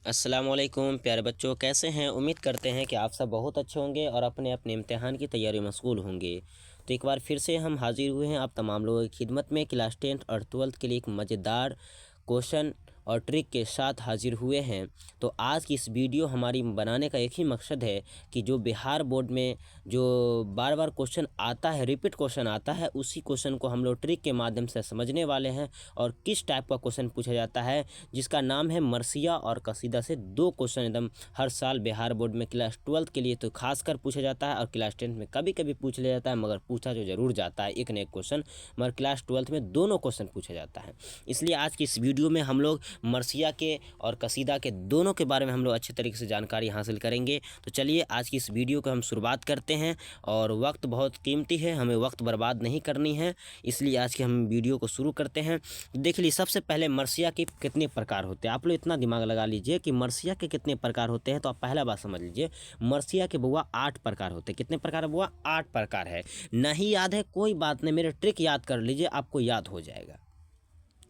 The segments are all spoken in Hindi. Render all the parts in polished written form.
अस्सलामुअलैकुम प्यारे बच्चों, कैसे हैं। उम्मीद करते हैं कि आप सब बहुत अच्छे होंगे और अपने अपने इम्तिहान की तैयारी में मशगूल होंगे। तो एक बार फिर से हम हाजिर हुए हैं आप तमाम लोगों की खिदमत में क्लास 10 और 12th के लिए एक मज़ेदार क्वेश्चन और ट्रिक के साथ हाजिर हुए हैं। तो आज की इस वीडियो हमारी बनाने का एक ही मकसद है कि जो बिहार बोर्ड में जो बार बार क्वेश्चन आता है, रिपीट क्वेश्चन आता है, उसी क्वेश्चन को हम लोग ट्रिक के माध्यम से समझने वाले हैं। और किस टाइप का क्वेश्चन पूछा जाता है, जिसका नाम है मरसिया और कसीदा से दो क्वेश्चन एकदम हर साल बिहार बोर्ड में क्लास 12th के लिए तो खासकर पूछा जाता है और क्लास 10th में कभी कभी पूछ लिया जाता है, मगर पूछा जो ज़रूर जाता है एक न एक क्वेश्चन। मगर क्लास 12th में दोनों क्वेश्चन पूछा जाता है। इसलिए आज की इस वीडियो में हम लोग मरसिया के और कसीदा के दोनों के बारे में हम लोग अच्छे तरीके से जानकारी हासिल करेंगे। तो चलिए आज की इस वीडियो को हम शुरुआत करते हैं। और वक्त बहुत कीमती है, हमें वक्त बर्बाद नहीं करनी है, इसलिए आज के हम वीडियो को शुरू करते हैं। देख लीजिए, सबसे पहले मरसिया के कितने प्रकार होते हैं। आप लोग इतना दिमाग लगा लीजिए कि मरसिया के कितने प्रकार होते हैं। तो आप पहला बात समझ लीजिए, मरसिया के बुआ 8 प्रकार होते हैं। कितने प्रकार है बुआ? 8 प्रकार है। नहीं याद है कोई बात नहीं, मेरे ट्रिक याद कर लीजिए, आपको याद हो जाएगा।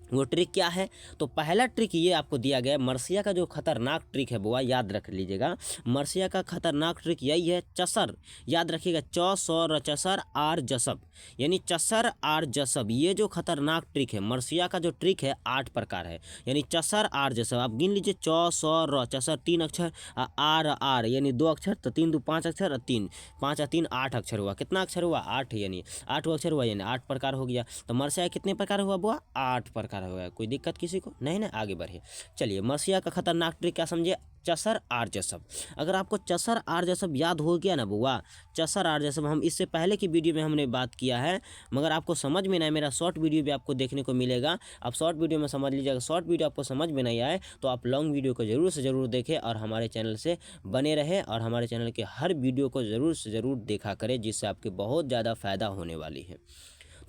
वो ट्रिक क्या है? तो पहला ट्रिक ये आपको दिया गया है। मरसिया का जो खतरनाक ट्रिक है बुआ, याद रख लीजिएगा। मरसिया का खतरनाक ट्रिक यही है, चसर। याद रखिएगा, चौ सौ रचसर आर जसब, यानी चसर आर जसब। ये जो खतरनाक ट्रिक है, मरसिया का जो ट्रिक है 8 प्रकार है, यानी चसर आर जसब। आप गिन लीजिए, चौ सौ र चसर 3 अक्षर, आर आर यानी 2 अक्षर, तो 3 2 5 अक्षर, और 3 5 3 8 अक्षर हुआ। कितना अक्षर हुआ? 8, यानी 8 अक्षर हुआ, यानी 8 प्रकार हो गया। तो मरसिया कितने प्रकार हुआ बुआ? 8 प्रकार हो गया। कोई दिक्कत किसी को नहीं ना? आगे बढ़िए। चलिए, मरसिया का खतरनाक ट्रिक क्या समझिए? चसर आर जसब। अगर आपको चसर आर जसब याद हो गया ना बुआ, चसर आर जसब हम इससे पहले की वीडियो में हमने बात किया है, मगर आपको समझ में नहीं, मेरा शॉर्ट वीडियो भी आपको देखने को मिलेगा। आप शॉर्ट वीडियो में समझ लीजिएगा। शॉर्ट वीडियो आपको समझ में नहीं आए तो आप लॉन्ग वीडियो को ज़रूर से ज़रूर देखें और हमारे चैनल से बने रहें और हमारे चैनल के हर वीडियो को ज़रूर से ज़रूर देखा करें, जिससे आपके बहुत ज़्यादा फ़ायदा होने वाली है।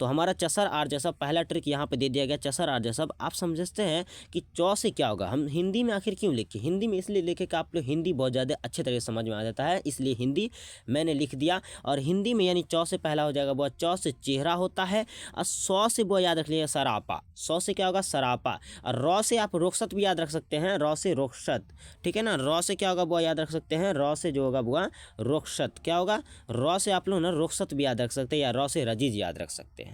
तो हमारा चसर आर जसब पहला ट्रिक यहाँ पे दे दिया गया, चसर आर जसब। आप समझते हैं कि चौ से क्या होगा? हम हिंदी में आखिर क्यों लिखे? हिंदी में इसलिए लिखे कि आप लोग हिंदी बहुत ज़्यादा अच्छे तरीके से समझ में आ जाता है, इसलिए हिंदी मैंने लिख दिया। और हिंदी में यानी चौ से पहला हो जाएगा बुआ, चौ से चेहरा होता है। और सौ से बुआ याद रख लीजिएगा, सरापा। सौ से क्या होगा? सरापा। और रौ से आप रोकसत भी याद रख सकते हैं, रौ से रोकसत, ठीक है ना। रौ से क्या होगा बुआ? याद रख सकते हैं, रौ से जो होगा बुआ रोकसत। क्या होगा? रौ से आप लोग ना रोकसत भी याद रख सकते हैं, या रौ से रजीज याद रख सकते हैं,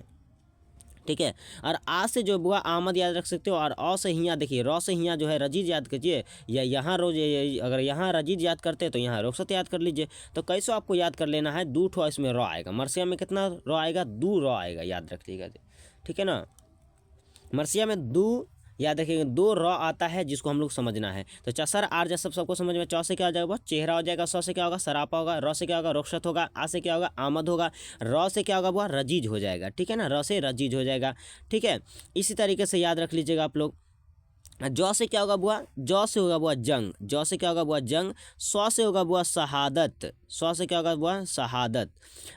ठीक है। और आ से जो बुआ आमद याद रख सकते हो, और अ से हियाँ, देखिए रौ से हियाँ जो है रजीज याद कीजिए, या यहाँ रोज अगर यहाँ रजीज याद करते हैं तो यहाँ रोकसत याद कर लीजिए। तो कैसे आपको याद कर लेना है? 2 ठो इसमें रौ आएगा। मरसिया में कितना रौ आएगा? 2 रौ आएगा, याद रख लीजिएगा, ठीक है ना। मरसिया में 2 याद रखिएगा, 2 रॉ आता है, जिसको हम लोग समझना है। तो चसर आर जसब सबको समझ में। चौ से क्या हो जाएगा? चेहरा हो जाएगा। सौ से क्या होगा? सरापा होगा। रौ से क्या होगा? रोकसत होगा। आ से क्या होगा? आमद होगा। रौ से क्या होगा बुआ? रजीज हो जाएगा, ठीक है ना। रौ से रजीज हो जाएगा, ठीक है। इसी तरीके से याद रख लीजिएगा आप लोग। जौ से क्या होगा बुआ? जौ से होगा बुआ जंग। जौ से क्या होगा बुआ? जंग। सौ से होगा बुआ शहादत। सौ से क्या होगा बुआ? शहादत।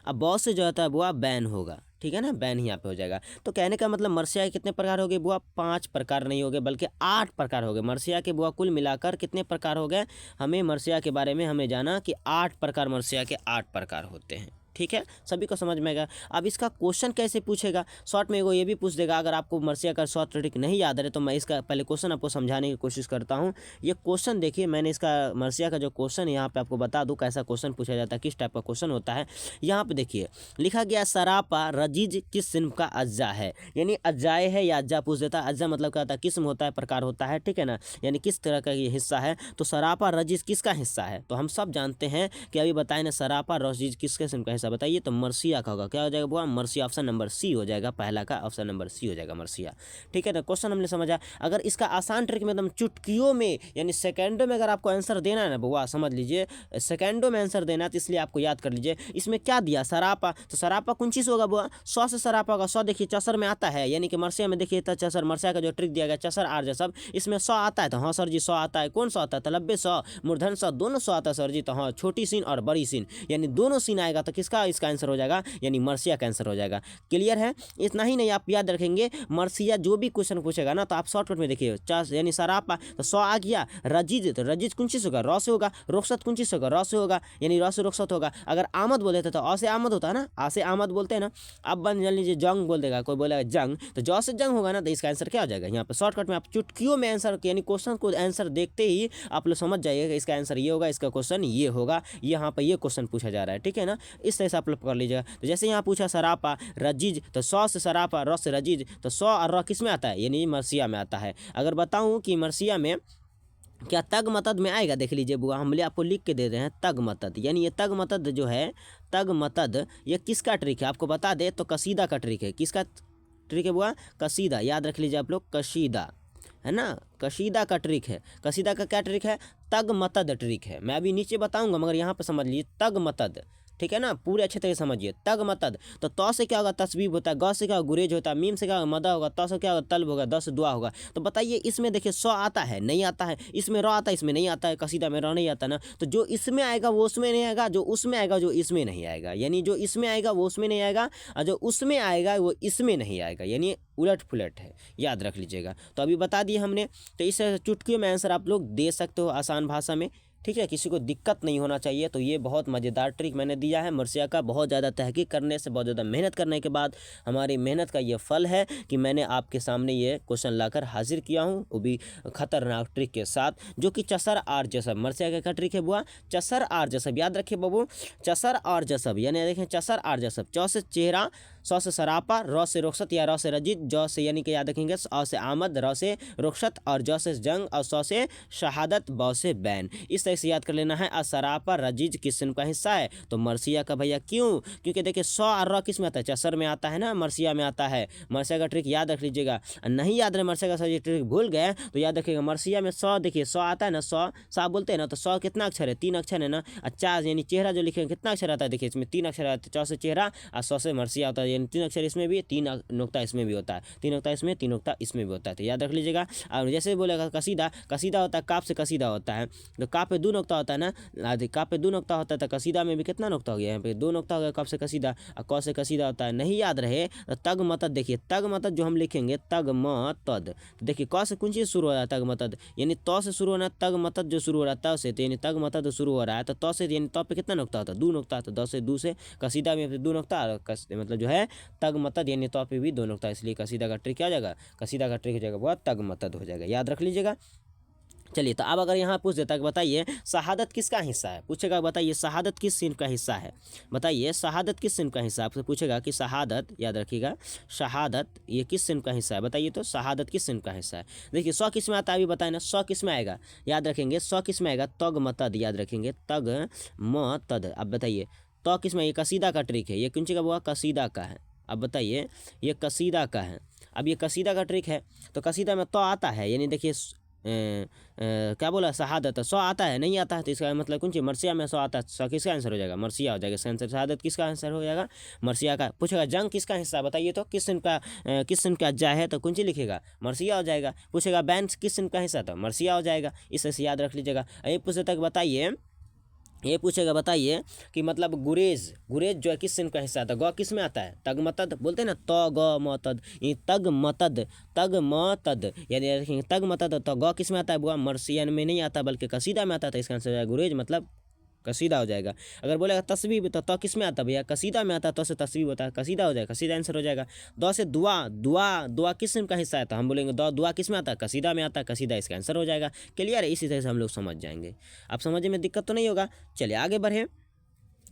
अब बौ से जो होता है बुआ बैन होगा, ठीक है ना। बैन ही यहाँ पे हो जाएगा। तो कहने का मतलब मरसिया के कितने प्रकार हो गए बुआ? 5 प्रकार नहीं हो गए, बल्कि 8 प्रकार हो गए। मरसिया के बुआ कुल मिलाकर कितने प्रकार हो गए? हमें मरसिया के बारे में हमें जाना कि 8 प्रकार, मरसिया के 8 प्रकार होते हैं, ठीक है। सभी को समझ में आएगा। अब इसका क्वेश्चन कैसे पूछेगा? शॉर्ट में वो ये भी पूछ देगा। अगर आपको मरसिया का शॉर्ट ट्रिक नहीं याद है तो मैं इसका पहले क्वेश्चन आपको समझाने की कोशिश करता हूँ। ये क्वेश्चन देखिए, मैंने इसका मरसिया का जो क्वेश्चन यहाँ पे आपको बता दूँ कैसा क्वेश्चन पूछा जाता है, किस टाइप का क्वेश्चन होता है। यहाँ पे देखिए लिखा गया, सरापा रजीज किस सिन्फ का अज्जा है, यानी अज्जाए है या अज्जा पूछ देता है। अज्जा मतलब क्या होता है? किस्म होता है, प्रकार होता है, ठीक है ना, यानी किस तरह का ये हिस्सा है। तो सरापा रजीज किसका हिस्सा है? तो हम सब जानते हैं कि अभी बताए ना, सरापा रजीज किस किस्म का हिस्सा बताइए। तो मरसिया का होगा। क्या हो जाएगा बुआ? मरसिया। ऑप्शन नंबर सी हो जाएगा, पहला का ऑप्शन नंबर सी हो जाएगा, मरसिया, ठीक है ना। क्वेश्चन हमने समझा। अगर इसका आसान ट्रिक में एकदम चुटकियों में यानी सेकंडों में अगर आपको आंसर देना है ना बुआ, समझ लीजिए सेकंडों में आंसर देना है, तो इसलिए आपको याद कर लीजिए। इसमें क्या दिया? सरापा। तो सरापा कौन चीज़ होगा बुआ? 100 से सरापा होगा। 100 देखिए चसर में आता है, यानी कि मरसिया में देखिए तो चसर, मरसिया का जो ट्रिक दिया गया चसर आर जसब, इसमें 100 आता है। तो हाँ सर जी 100 आता है। कौन सा आता है? तलब्बे 100, मूर्धन 100, दोनों 100 आता है सर जी। तो हाँ, छोटी सीन और बड़ी सीन यानी दोनों सीन आएगा, तो किसका किसका इसका आंसर हो जाएगा, यानी मर्सिया का आंसर हो जाएगा। क्लियर है? इतना ही नहीं, आप याद रखेंगे मर्सिया जो भी क्वेश्चन पूछेगा ना तो आप शॉर्टकट में देखिए, यानी सरापा तो सौ आ गया, रजीज तो रजीज कौन चीज होगा, रौ से होगा, रुखसत कौन चीज होगा, रौ से होगा, यानी रौ से रुखसत होगा। अगर आमद बोले थे तो अ से आमद होता है ना, आ से आमद बोलते हैं ना। अब बन जान लीजिए जंग बोल देगा, कोई बोलेगा जंग तो जौ से जंग होगा ना, तो इसका आंसर क्या हो जाएगा। यहाँ पे शॉर्टकट में आप चुटकियों में आंसर, यानी क्वेश्चन को आंसर देखते ही आप लोग समझ जाइएगा कि इसका आंसर ये होगा, इसका क्वेश्चन ये होगा, यहाँ पर ये क्वेश्चन पूछा जा रहा है। ठीक है ना, इस तरह से आप लोग कर लीजिएगा। तो जैसे यहाँ पूछा सरापा रजीज तो सौ से सरापा, रौ से रजीज तो सौ और रौ किस में आता है, यानी मर्सिया में आता है। अगर बताऊं कि मर्सिया में क्या तग मतद में आएगा, देख लीजिए बुआ, हम आपको लिख के दे रहे हैं तग मतद, यानी ये तग मतद जो है, तग मतद ये किसका ट्रिक है आपको बता दे तो कसीदा का ट्रिक है। किसका ट्रिक है बुआ, कसीदा, याद रख लीजिए आप लोग, कसीदा है ना, कसीदा का ट्रिक है। कसीदा का क्या ट्रिक है, तग मतद ट्रिक है। मैं अभी नीचे बताऊंगा मगर यहाँ पे समझ लीजिए तग मतद, ठीक है ना, पूरे अच्छे तरह से समझिए। तग मतद तो त से क्या होगा, तस्वीब होता है, ग से क्या होगा, गुरेज होता है, मीम से क्या होगा, मदा होगा, त से क्या होगा, तलब होगा, द से दुआ होगा। तो बताइए इसमें देखिए सौ आता है नहीं आता है, इसमें रौ आता है इसमें नहीं आता है, कसीदा में रौ नहीं आता ना, तो जो इसमें आएगा वो उसमें नहीं आएगा, जो उसमें आएगा जो इसमें नहीं आएगा, यानी जो इसमें आएगा वो उसमें नहीं आएगा, और जो उसमें आएगा वो इसमें नहीं आएगा, यानी उलट पुलट है, याद रख लीजिएगा। तो अभी बता दिए हमने, तो इस चुटकियों में आंसर आप लोग दे सकते हो आसान भाषा में। ठीक है, किसी को दिक्कत नहीं होना चाहिए। तो ये बहुत मज़ेदार ट्रिक मैंने दिया है मर्सिया का। बहुत ज़्यादा तहकीक करने से, बहुत ज़्यादा मेहनत करने के बाद हमारी मेहनत का ये फल है कि मैंने आपके सामने ये क्वेश्चन लाकर हाजिर किया हूँ, वो भी खतरनाक ट्रिक के साथ, जो कि चसर आर जसब। मर्सिया का क्या ट्रिक है बुआ, चसर आर जसब, याद रखिए बाबू, चसर आर जसब, यानी देखें चसर आर जसब, चौ से चेहरा, सौ से सरापा, रौ से रुखसत या रौ से रजीद, जौ से यानी कि याद रखेंगे अ से आमद, रौ से रुखसत और जौ से जंग और सौ से शहादत, बौ से बैन। इस तरह से याद कर लेना है। असरापा रजीज किस सिन का हिस्सा है, तो मर्सिया का भैया। क्यों, क्योंकि देखिए सौ और रौ किस में आता है, चसर में आता है ना, मर्सिया में आता है। मर्सिया का ट्रिक याद रख लीजिएगा। नहीं याद रहे मर्सिया का सही ट्रिक भूल गए तो याद रखिएगा, मर्सिया में सौ, देखिए सौ आता है ना, सौ सा बोलते हैं ना, तो सौ कितना अक्षर है, 3 अक्षर है ना। अच्छा, यानी चेहरा जो लिखे कितना अक्षर आता है, देखिए इसमें 3 अक्षर आता है, चौ से चेहरा और सौ से मर्सिया होता है, यानी 3 अक्षर इसमें भी, 3 नुक्ता इसमें भी होता है, 3 नुक्ता इसमें, 3 नुक्ता इसमें भी होता है। तो याद रख लीजिएगा। और जैसे बोलेगा कसीदा, कसीदा होता है काफ से कसीदा होता है, तो काफ पे 2 नुक्ता होता है ना, काफ पे 2 नुक्ता होता है, तो कसीदा में भी कितना नुक्ता हो गया, यहाँ पे 2 नुक्ता हो गया, काफ से कसीदा और क से कसीदा होता है। नहीं याद रहे तो तग मतद, देखिए तग मतद जो हम लिखेंगे तग मतद, तो देखिए क से कौन चीज़ शुरू हो रहा है, तग मतद, यानी त से शुरू होना है, तग मतद जो शुरू हो रहा है त से, तो यानी तग मतद शुरू हो रहा है, तो त से यानी त पे कितना नुक्ता होता है, 2 नुक्ता, तो 10 से 2 से कसीदा में 2 नुक्ता, मतलब जो है तग मतद यानी त पे भी 2 नुक्ता, इसलिए कसीदा का ट्रिक क्या हो जाएगा, कसीदा का ट्रिक हो जाएगा वो तग मतद हो जाएगा, याद रख लीजिएगा। चलिए, तो अब अगर यहाँ पूछ देता है बताइए शहादत किसका हिस्सा है, पूछेगा बताइए शहादत किस सिन का हिस्सा है, बताइए शहादत किस सिन का हिस्सा है, आपसे पूछेगा कि शहादत, याद रखिएगा शहादत ये किस सिन का हिस्सा है, बताइए तो शहादत किस सिन का हिस्सा है। देखिए 100 किस में आता है अभी बताए ना, 100 किस में आएगा, याद रखेंगे 100 किस में आएगा, तग मतद, याद रखेंगे तग मतद। अब बताइए तो किस में, ये कसीदा का ट्रिक है, ये कौन सी का हुआ, कसीदा का है। अब बताइए ये कसीदा का है, अब ये कसीदा का ट्रिक है, तो कसीदा में तो आता है, यानी देखिए क्या बोला शहादत, 100 आता है नहीं आता है, तो इसका मतलब कौन सी, मर्सिया में 100 आता है, 100 किसका आंसर हो जाएगा, मर्सिया हो जाएगा इसका आंसर। शहादत किसका आंसर हो जाएगा, मर्सिया का। पूछेगा जंग किसका हिस्सा, बताइए तो किस सिन का अज्जा है, तो कौन सी लिखेगा, मर्सिया हो जाएगा। पूछेगा बैन किस सिन का हिस्सा, तो मर्सिया हो जाएगा, इसे याद रख लीजिएगा। ये पूछे तक बताइए, ये पूछेगा बताइए कि मतलब गुरेज, गुरेज जो है किस सिन का हिस्सा आता है, ग किस में आता है, तग मतद बोलते हैं ना, त ग मतद, ये तग मतद, तग मतद, यानी रखेंगे तग मतद, तो ग किस में आता है बुआ, मर्सियन में नहीं आता बल्कि कसीदा में आता है, तो इसका आंसर गुरेज मतलब कसीदा हो जाएगा। अगर बोलेगा तस्वीब तो किस में आता है भैया, कसीदा में आता है, तो से तस्वीब होता है, कसीदा हो जाएगा, कसीदा आंसर हो जाएगा। द से दुआ, दुआ दुआ किस का हिस्सा है, तो हम बोलेंगे दुआ किस में आता है, कसीदा में आता है, कसीदा इसका आंसर हो जाएगा। क्लियर है, इसी तरह से हम लोग समझ जाएंगे। आप समझने में दिक्कत तो नहीं होगा। चलिए आगे बढ़े,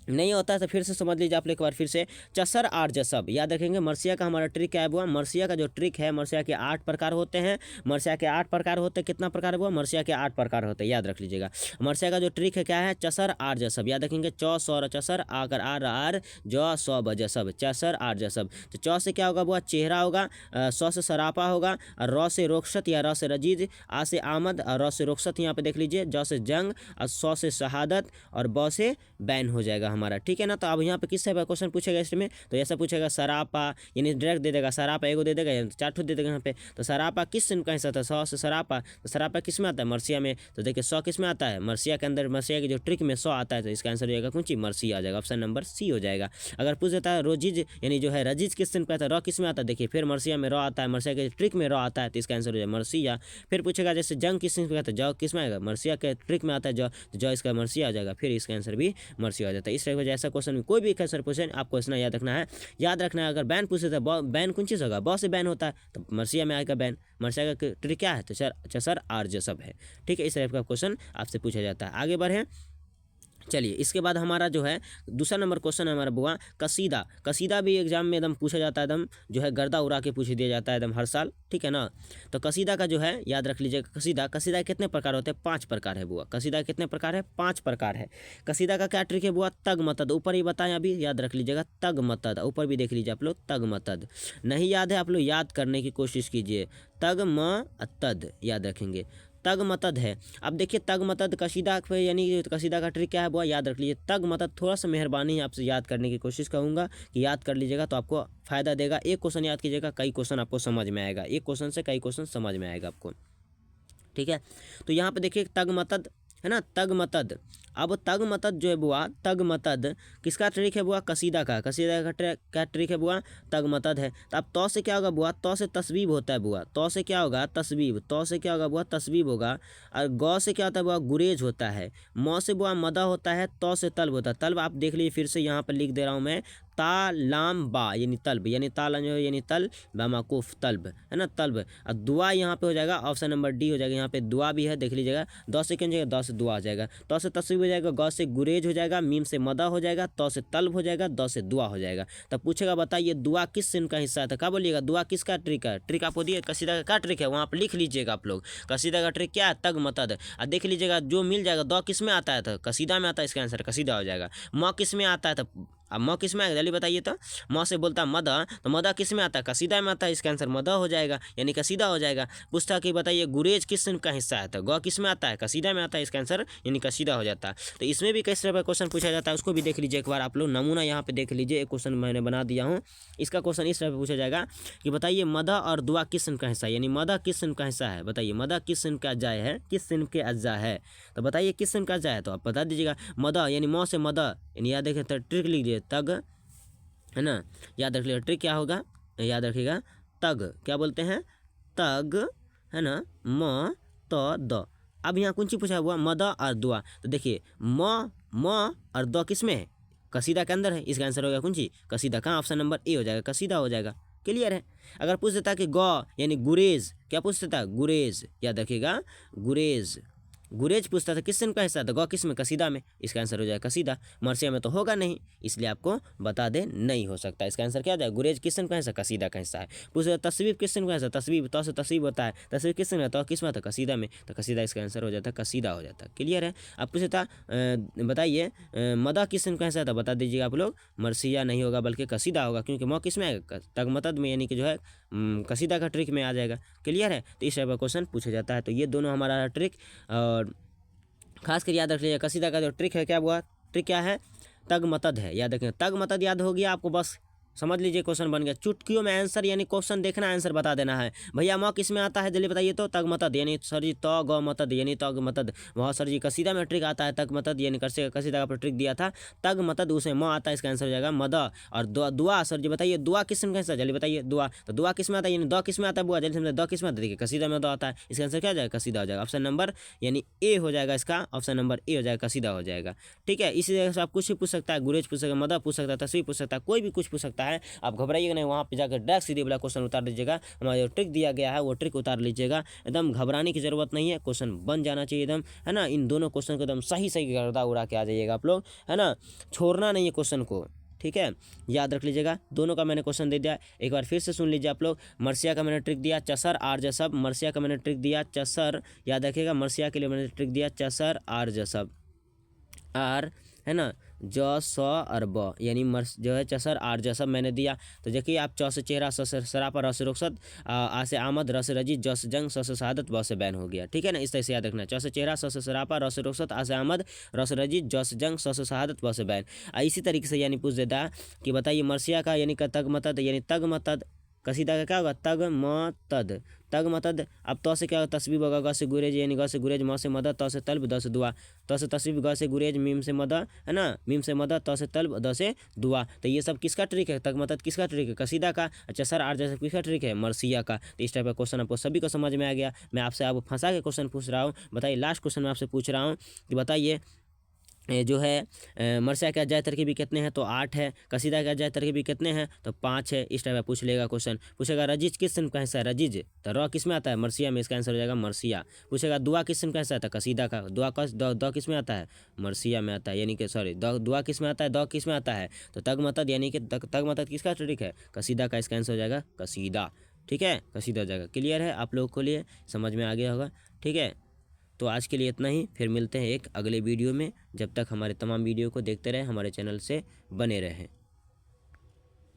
नहीं होता है तो फिर से समझ लीजिए आप लोग एक बार फिर से। चसर आर जसब, याद रखेंगे मर्सिया का हमारा ट्रिक क्या है बुआ, मर्सिया का जो ट्रिक है, मर्सिया के 8 प्रकार होते हैं, मर्सिया के 8 प्रकार होते हैं, कितना प्रकार है बुआ, मर्सिया के 8 प्रकार होते हैं, याद रख लीजिएगा। मर्सिया का जो ट्रिक है क्या है, चसर आर जसब, याद रखेंगे चौ सौ चसर आकर आर जौ सौ बजसब, चसर आर जसब। तो चौ से क्या होगा बुआ, चेहरा होगा, सौ से सरापा होगा, और रौ से रोकसत या रौ से रजीज, आ से आमद और रौ से रोकसत यहाँ पे देख लीजिए, जौ से जंग और सौ से शहादत और बौ से बैन हो जाएगा हमारा, ठीक है ना। तो अब यहाँ पे किस टाइप का क्वेश्चन पूछेगा इसमें, तो ऐसा पूछेगा सरापा, यानी डायरेक्ट दे देगा सरापा, एगो दे देगा या 4 ठो दे देगा यहाँ पे। तो सरापा किस सिंह का हिस्सा था, सौ से सरापा, तो सरापा किस में आता है, मर्सिया में। तो देखिए 100 किस में आता है, मर्सिया के अंदर, मर्सिया की जो ट्रिक में 100 आता है, तो इसका आंसर हो जाएगा कौन सी, मर्सिया आ जाएगा, ऑप्शन नंबर सी हो जाएगा। अगर पूछ देता है रोजिज यानी जो है रजिज किस सिंह पे आता है, रॉ किस में आता है, देखिए फिर मर्सिया में रॉ आता है, मर्सिया के ट्रिक में रॉ आता है, तो इसका आंसर हो जाएगा मर्सिया। फिर पूछेगा जैसे जंग किस सिंह पे आता है, जौ किस में आएगा, मर्सिया के ट्रिक में आता है जो इसका मर्सिया आ जाएगा, फिर इसका आंसर भी मर्सिया आ जाता है। इस तरह से ऐसा क्वेश्चन कोई भी क्वेश्चन पूछे आपको इतना याद रखना है, अगर बैन पूछे तो बैन कौन चीज़ होगा, बॉ से बैन होता है, तो मर्सिया में आएगा बैन, मर्सिया का ट्रिक क्या है, तो चसर आर्य सब है, ठीक है। इस टाइप का क्वेश्चन आपसे पूछा जाता है। आगे बढ़े, चलिए इसके बाद हमारा जो है दूसरा नंबर क्वेश्चन है हमारा बुआ कसीदा। कसीदा भी एग्जाम में एकदम पूछा जाता है, एकदम जो है गर्दा उड़ा के पूछ दिया जाता है एकदम हर साल, ठीक है ना। तो कसीदा का जो है याद रख लीजिएगा, कसीदा कितने प्रकार होते हैं, 5 प्रकार है बुआ। कसीदा कितने प्रकार है, 5 प्रकार है। कसीदा का क्या ट्रिक है बुआ, तग मतद, ऊपर ही बताएं अभी, याद रख लीजिएगा तग मतद, ऊपर भी देख लीजिए आप लोग, तग मतद नहीं याद है आप लोग याद करने की कोशिश कीजिए, तग म तद याद रखेंगे, तग मतद है। अब देखिए तग मतद कसीदा पे, यानी कसीदा का ट्रिक क्या है वो याद रख लीजिए। तग मतद थोड़ा सा मेहरबानी आपसे याद करने की कोशिश करूंगा कि याद कर लीजिएगा तो आपको फायदा देगा। एक क्वेश्चन याद कीजिएगा, कई क्वेश्चन आपको समझ में आएगा, एक क्वेश्चन से कई क्वेश्चन समझ में आएगा आपको, ठीक है। तो यहाँ पे देखिए तग मतद है ना, तग मतद। अब तग मतद जो है बुआ, तग मतद किसका ट्रिक है बुआ, कसीदा का क्या ट्रिक है बुआ, तग मतद है। तो अब तो से क्या होगा बुआ, तो से तस्वीब होता है बुआ, तो से क्या होगा तस्वीब, तो से क्या होगा बुआ तस्वीब होगा। और गौ से क्या होता है बुआ, गुरेज होता है। मौ से बुआ मदा होता है, तो से तल्ब होता है। तल्ब आप देख लीजिए, फिर से यहाँ पर लिख दे रहा हूँ मैं, ता लाम बा यानी तल्ब, यानी ताल यानी तल बामाकूफ तल्ब है ना, तल्ब। और दुआ यहाँ पे हो जाएगा, ऑप्शन नंबर डी हो जाएगा। यहाँ पे दुआ भी है, देख लीजिएगा, 10 से क्यों जाएगा, 10 से दुआ हो जाएगा, तो से तस्वीर हो जाएगा, गौ से गुरेज हो जाएगा, मीम से मदा हो जाएगा, तो से तल्ब हो जाएगा, 10 से दुआ हो जाएगा। तब पूछेगा बताइए दुआ किस सिन का हिस्सा है, तो क्या बोलिएगा, दुआ किसका ट्रिक है, ट्रिक आपको दिए कसीदा का क्या ट्रिक है, वहाँ पर लिख लीजिएगा आप लोग। कसीदा का ट्रिक क्या है, तग मतद। और देख लीजिएगा जो मिल जाएगा, दो किस में आता है, तो कसीदा में आता है, इसका आंसर कसीदा हो जाएगा। मौ किस में आता है, तो अब मौ किस में आएगा जल्दी बताइए, तो मौ से बोलता है मदा, तो मदा किस में आता है, कसीदा में आता है, इसका आंसर मदा हो जाएगा, यानी कसीदा हो जाएगा। पूछता कि बताइए गुरेज किस सिन का हिस्सा है, तो गौ किस में आता है, कसीदा में आता है, इसका आंसर यानी कसीदा हो जाता है। तो इसमें भी किस तरह का क्वेश्चन पूछा जाता है उसको भी देख लीजिए एक बार आप लोग, नमूना यहाँ पे देख लीजिए, एक क्वेश्चन मैंने बना दिया हूँ। इसका क्वेश्चन इस तरह पूछा जाएगा कि बताइए मदा और दुआ किस सिन का हिस्सा है, यानी मदा किस सिन का हिस्सा है, बताइए मदा किस सिन का अज्जा है, किस सिन के अज्जा है, तो बताइए किस सिन का अज्जा है, तो आप बता दीजिएगा। मदा यानी मौ से मदा, यानी याद रखिए ट्रिक लीजिए, तग है ना, याद रख लिया ट्रिक क्या होगा, याद रखिएगा, तग क्या बोलते हैं, तग है ना, म तो द। अब यहाँ कौन चीज पूछा हुआ, मदा और दुआ, तो देखिए म और द किस में है, कसीदा के अंदर है, इसका आंसर हो गया कौन सी, कसीदा। कहाँ, ऑप्शन नंबर ए हो जाएगा, कसीदा हो जाएगा, क्लियर है। अगर पूछ देता कि गौ यानी गुरेज, क्या पूछ देता, गुरेज, याद रखिएगा गुरेज, गुरेज पूछता था किस सिन का हिस्सा था, गौ किस में, कसीदा में, इसका आंसर हो जाएगा कसीदा। मर्सिया में तो होगा नहीं, इसलिए आपको बता दे नहीं हो सकता, इसका आंसर क्या जाएगा, गुरेज किस सिन का हिस्सा, कसीदा का हिस्सा है। पूछता तस्वीर किस सिन का हिस्सा, तस्वीर, तो से तस्वीर होता है, तस्वीर किस सिन में, तो किस में था, कसीदा में, तो कसीदा इसका आंसर हो जाता है, कसीदा हो जाता है, क्लियर है। अब पूछता बताइए मदा किस सिन का हिस्सा था, बता दीजिएगा आप लोग, मर्सिया नहीं होगा बल्कि कसीदा होगा, क्योंकि मौ किस में आएगा, तगमतद में, यानी कि जो है कसीदा का ट्रिक में आ जाएगा, क्लियर है। तो इस टाइप का क्वेश्चन पूछा जाता है। तो ये दोनों हमारा ट्रिक, और खास कर याद रख लीजिए कसीदा का जो ट्रिक है, क्या हुआ ट्रिक क्या है, तग मतद है, याद रखें, तग मतद याद हो गया आपको, बस समझ लीजिए क्वेश्चन बन गया। चुटकियों में आंसर, यानी क्वेश्चन देखना, आंसर बता देना है। भैया मौ किस में आता है जल्दी बताइए, तो तग मतद, यानी सर जी तो गौ मतद, यानी तग मतद। वहाँ सर जी कसीदा में ट्रिक आता है तग मतद, यानी कसीदा का ट्रिक दिया था तग मतद, उसे मौ आता है, इसका आंसर हो जाएगा मदा। और दुआ सर जी बताइए, दुआ किस का हिस्सा, जल्दी बताइए, दुआ, तो दुआ किस में आता है, यानी दो किस में आता है बुआ, जल्दी समझे, दो किस में आता है, देखिए कसीदा में दो आता है, इसका आंसर क्या हो जाएगा, कसीदा हो जाएगा। ऑप्शन नंबर यानी ए हो जाएगा इसका, ऑप्शन नंबर ए हो जाएगा, कसीदा हो जाएगा, ठीक है। इसी तरह से आप कुछ भी पूछ सकता है, गुरेज पूछ सकता है, मदा पूछ सकता है, तस्वीर पूछ सकता है, कोई भी कुछ पूछ सकता है, आप घबराइए नहीं, वहाँ पे जाकर डायरेक्ट सीधे वाला क्वेश्चन उतार लीजिएगा। हमारा जो ट्रिक दिया गया है वो ट्रिक उतार लीजिएगा, एकदम घबराने की जरूरत नहीं है, क्वेश्चन बन जाना चाहिए एकदम, है ना। इन दोनों क्वेश्चन को एकदम सही सही गर्दा उड़ा के आ जाइएगा आप लोग, है ना, छोड़ना नहीं है क्वेश्चन को, ठीक है। याद रख लीजिएगा, दोनों का मैंने क्वेश्चन दे दिया, एक बार फिर से सुन लीजिए आप लोग। मर्सिया का मैंने ट्रिक दिया, चसर आर जसब, मर्सिया का मैंने ट्रिक दिया चसर, याद रखिएगा, मर्सिया के लिए मैंने ट्रिक दिया चसर आर जसब, आर है ना, ज स और ब, यानी मर्स जो है चसर आर जसब मैंने दिया। तो देखिए आप च से चेहरा, स से सरापा, र से रुखसत, आ से आमद, र से रजीज, ज से जंग, स से शहादत, ब से बैन हो गया। ठीक है ना, इस तरह से याद रखना। च से चेहरा, स से सरापा, र से रुखसत, आ से आमद, र से रजीज, ज से जंग, स से शहादत, ब से बैन। इसी तरीके से यानी पूछ देता है कि बताइए मर्सिया का यानी का तग मतद, यानी तग मतद, कसीदा का क्या होगा, तग म तद, तग मतद। अब तो से क्या होगा, तस्बीब होगा, ग से गुरेज यानी ग से गुरेज, म से मदद, त से तल्ब, द से दुआ, त से तस्बीब, ग से गुरेज, मीम से मद, है ना, मीम से मदद, त से तल्ब, द से दुआ। तो ये सब किसका ट्रिक है, तग मतद किसका ट्रिक है, कसीदा का। अच्छा सर आर जैसे किसका ट्रिक है, मर्सिया का। तो इस टाइप का क्वेश्चन आपको सभी को समझ में आ गया। मैं आपसे अब फंसा के क्वेश्चन पूछ रहा हूँ। बताइए लास्ट क्वेश्चन मैं आपसे पूछ रहा हूँ कि बताइए जो है मरसिया के अजाय तरकीबी कितने हैं, तो 8 है। कसीदा के अजाय तरकीबी कितने हैं, तो 5 है। इस टाइप का पूछ लेगा क्वेश्चन। पूछेगा रजीज किस सिम का हिस्सा है, रजीज तो र किस में आता है, मरसिया में, इसका आंसर हो जाएगा मरसिया। पूछेगा दुआ किस सिम का हिस्सा है, कसीदा का, दुआ का द किस में आता है, मरसिया में आता है, यानी कि सॉरी दुआ किस में आता है, द किस में आता है, तो तग मतद, यानी कि तग मतद किसका ट्रिक है, कसीदा का, इसका आंसर हो जाएगा कसीदा। ठीक है, कसीदा हो जाएगा। क्लियर है आप लोगों के लिए, समझ में आ गया होगा। ठीक है, तो आज के लिए इतना ही, फिर मिलते हैं एक अगले वीडियो में। जब तक हमारे तमाम वीडियो को देखते रहें, हमारे चैनल से बने रहें।